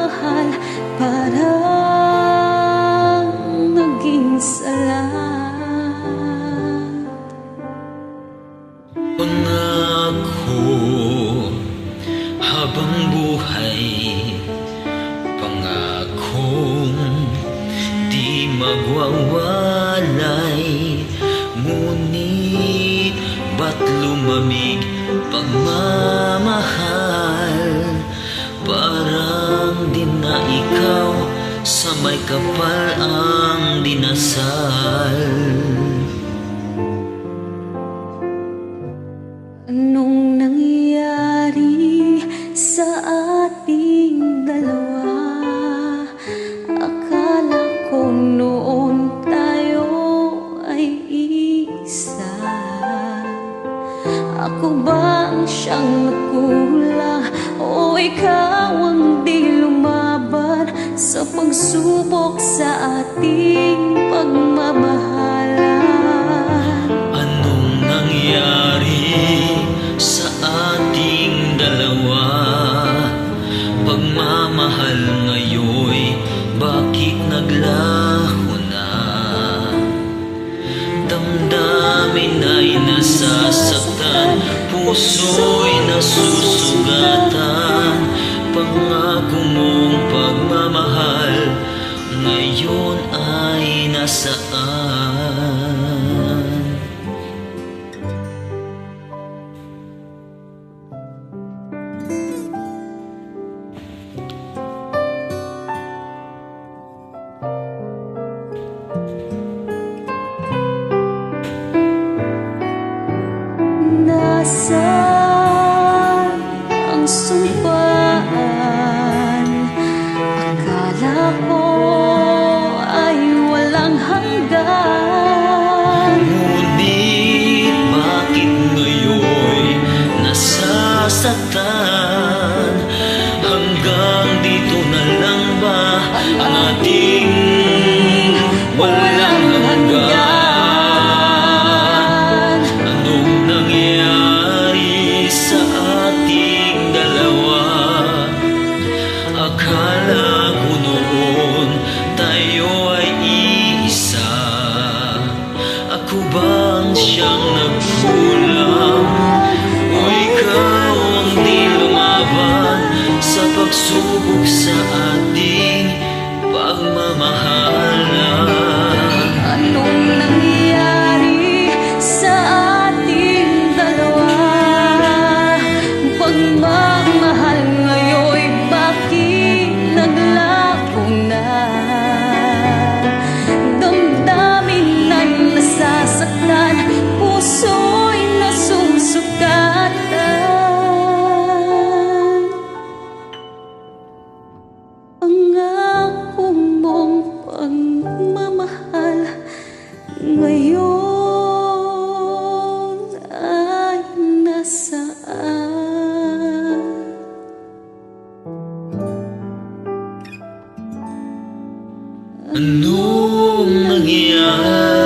pagmamahal parang naging salat. Pangako habang buhay, pangakong di magwawalay. Ngunit ba't lumamig pagmamahal? Parang di na ikaw sa may kapal ang dinasal. Anong nangyari sa ating dalawa? Akala ko noon tayo ay isa. Ako ba ang siyang nagkulang o ikaw ang di lumaban sa pagsubok sa ating pagmamahalan? Anong nangyari sa ating dalawa? Pagmamahal ngayon, bakit naglaho na? Damdamin ay nasasaktan, puso'y nasusugatan. Pangako mong pagmamahal ngayon ay nasaan? Nasaan ang sumpaan? Akala ko ay walang hanggan. Ngunit bakit ngayon nasasaktan? Hanggang dito na lang ba ang ating walang hanggan? Akala ko noon tayo ay iisa. Ako bang siyang nagkulang o ikaw ang di lumaban sa pagsubok sa ating pagmamahalan? Anong nangyari sa ating dalawa? Pagmamahal ngayon bakit naglaho na? Damdamin ay nasasaktan, puso'y nasusugatan. Pangako mong pagmamahal ngayon ay nasaan? Anong nangyari